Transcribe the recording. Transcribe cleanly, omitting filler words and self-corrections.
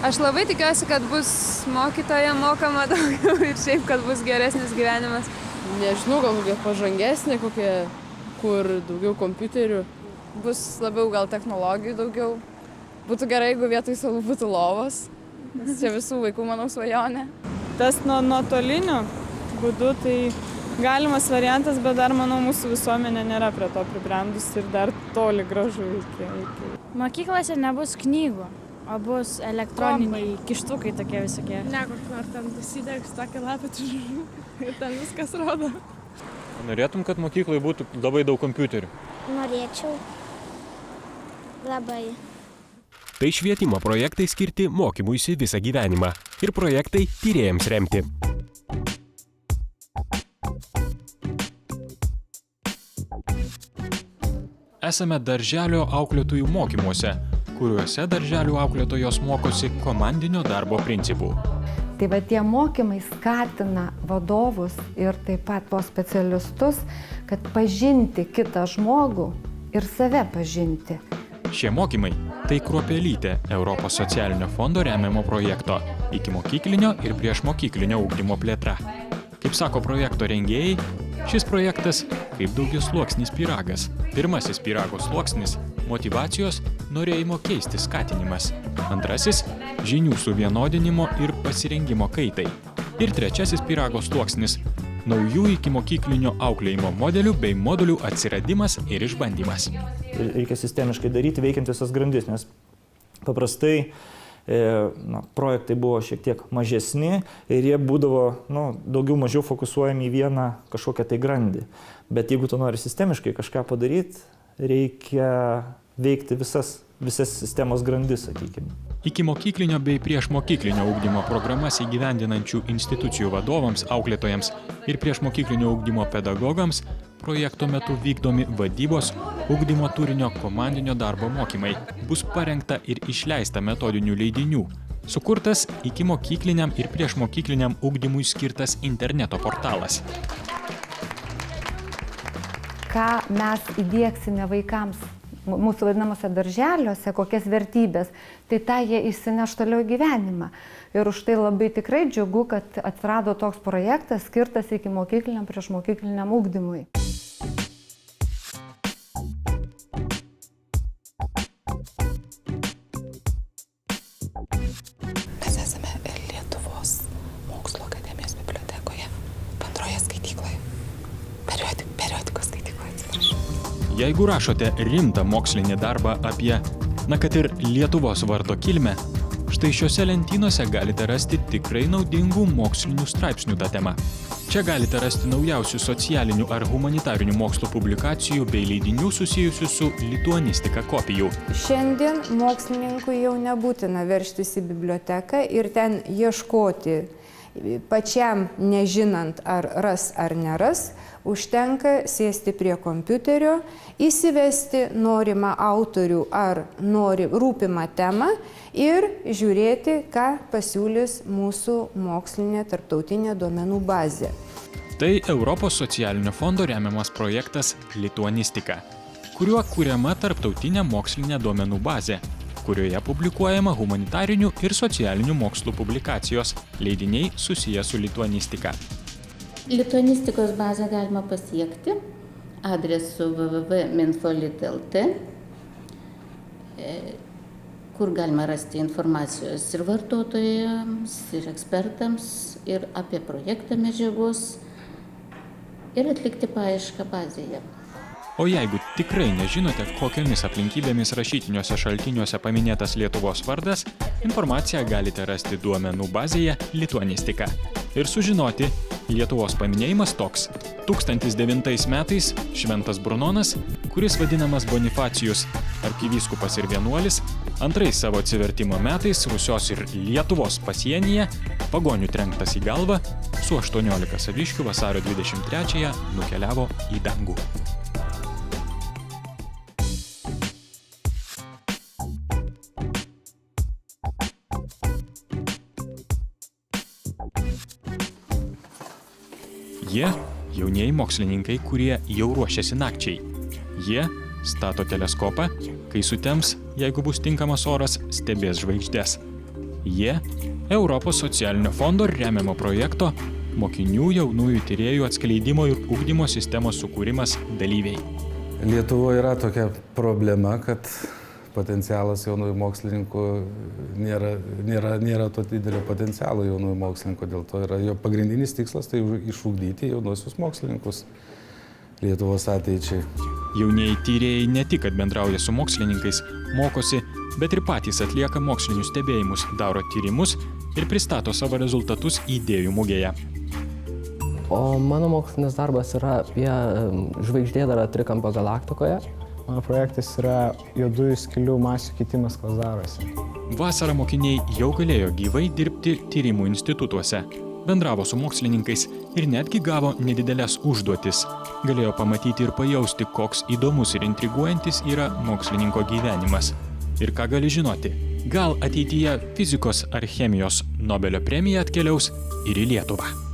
Aš labai tikiuosi, kad bus mokytoja mokama daugiau ir šiaip, kad bus geresnis gyvenimas. Nežinau, gal kokia pažangesnė, kokia, kur daugiau kompiuterių. Bus labiau gal technologijų daugiau. Būtų gerai, jeigu vietoj salų būtų lovos. Nes čia visų vaikų, manau, svajonė. Tas nuotoliniu būdu tai galimas variantas, bet dar, manau, mūsų visuomenė nėra prie to pribrendus ir dar toli gražu iki. Mokyklose nebus knygų, o bus elektroniniai kištukai tokie visokie. Ne, kur nors ten įsidegs tokį lapę ir ten viskas rodo. Norėtum, kad mokykloje būtų labai daug kompiuterių? Norėčiau. Labai. Tai švietimo projektai skirti mokymuisi visą gyvenimą ir projektai tyrėjams remti. Esame darželio auklėtojų mokymuose, kuriuose darželių auklėtojos mokosi komandinio darbo principų. Tai va tie mokymai skatina vadovus ir taip pat tuos specialistus, kad pažinti kitą žmogų ir save pažinti. Šie mokymai tai kruopelytė Europos socialinio fondo remiamo projekto ikimokyklinio ir priešmokyklinio ugdymo plėtra. Kaip sako projekto rengėjai, šis projektas kaip daugiasluoksnis pyragas. Pirmasis pyrago sluoksnis – motyvacijos, norėjimo keisti skatinimas. Antrasis – žinių suvienodinimo ir pasirengimo kaitai. Ir trečiasis pyrago sluoksnis – naujų ikimokyklinio auklėjimo modelių bei modulių atsiradimas ir išbandymas. Reikia sistemiškai daryti, veikiant visas grandis, nes paprastai projektai buvo šiek tiek mažesni ir jie būdavo daugiau mažiau fokusuojami į vieną kažkokią tai grandį. Bet jeigu tu nori sistemiškai kažką padaryti, reikia veikti visas sistemos grandis, sakykime. Ikimokyklinio bei priešmokyklinio ugdymo programas įgyvendinančių institucijų vadovams, auklėtojams ir priešmokyklinio ugdymo pedagogams projekto metu vykdomi vadybos, ugdymo turinio komandinio darbo mokymai. Bus parengta ir išleista metodinių leidinių. Sukurtas ikimokykliniam ir priešmokykliniam ugdymui skirtas interneto portalas. Ką mes įdieksime vaikams mūsų vadinamuose darželiuose, kokias vertybės, tai tą jie įsineš toliau gyvenimą. Ir už tai labai tikrai džiugu, kad atsirado toks projektas skirtas ikimokykliniam priešmokykliniam ugdymui. Mes esame Lietuvos mokslo akademijos bibliotekoje, bendroje skaitykloje, periodikos skaitykloje, atsiprašau. Jeigu rašote rimtą mokslinį darbą apie, kad ir Lietuvos vardo kilmę, štai šiuose lentynose galite rasti tikrai naudingų mokslinių straipsnių tą temą. Čia galite rasti naujausių socialinių ar humanitarinių mokslo publikacijų bei leidinių susijusių su lituanistika kopijų. Šiandien mokslininkui jau nebūtina veržtis į biblioteką ir ten ieškoti pačiam nežinant ar ras ar neras, užtenka sėsti prie kompiuterio, įsivesti norimą autorių ar rūpimą temą ir žiūrėti, ką pasiūlys mūsų mokslinė tarptautinė duomenų bazė. Tai Europos socialinio fondo remiamas projektas Lituanistika, kuriuo kuriama tarptautinė mokslinė duomenų bazė, kurioje publikuojama humanitarinių ir socialinių mokslų publikacijos, leidiniai susiję su lituanistika. Lituanistikos bazę galima pasiekti adresu www.minfolit.lt, kur galima rasti informacijos ir vartotojams, ir ekspertams, ir apie projektą medžiagos, ir atlikti paiešką bazėje. O jeigu tikrai nežinote, kokiomis aplinkybėmis rašytiniuose šaltiniuose paminėtas Lietuvos vardas, informaciją galite rasti duomenų bazėje Lituanistika. Ir sužinoti, Lietuvos paminėjimas toks. 1009 metais Šventas Brunonas, kuris vadinamas Bonifacijus, arkivyskupas ir vienuolis, antrais savo atsivertimo metais Rusios ir Lietuvos pasienyje, pagonių trenktas į galvą, su 18 saviškių vasario 23-ąją nukeliavo į dangų. Jie jaunieji mokslininkai, kurie jau ruošiasi nakčiai. Jie stato teleskopą, kai sutems, jeigu bus tinkamas oras, stebės žvaigždes. Jie Europos socialinio fondo remiamo projekto mokinių jaunųjų tyrėjų atskleidimo ir ugdymo sistemos sukūrimas dalyviai. Lietuvoje yra tokia problema, kad potencialas jaunųjų mokslininkų nėra to didelio potencialo jaunųjų mokslininkų, dėl to yra jo pagrindinis tikslas tai išugdyti jaunosius mokslininkus Lietuvos ateičiai. Jaunieji tyrėjai ne tik, kad bendrauja su mokslininkais, mokosi, bet ir patys atlieka mokslinius stebėjimus, daro tyrimus ir pristato savo rezultatus idėjų mugėje. O mano mokslinis darbas yra apie žvaigždėdarą trikampio galaktikoje. Mano projektas yra juodųjų skylių masių kitimas kvazaruose. Vasarą mokiniai jau galėjo gyvai dirbti tyrimų institutuose, bendravo su mokslininkais ir netgi gavo nedidelės užduotis. Galėjo pamatyti ir pajausti, koks įdomus ir intriguojantis yra mokslininko gyvenimas. Ir ką gali žinoti, gal ateityje fizikos ar chemijos Nobelio premija atkeliaus ir į Lietuvą.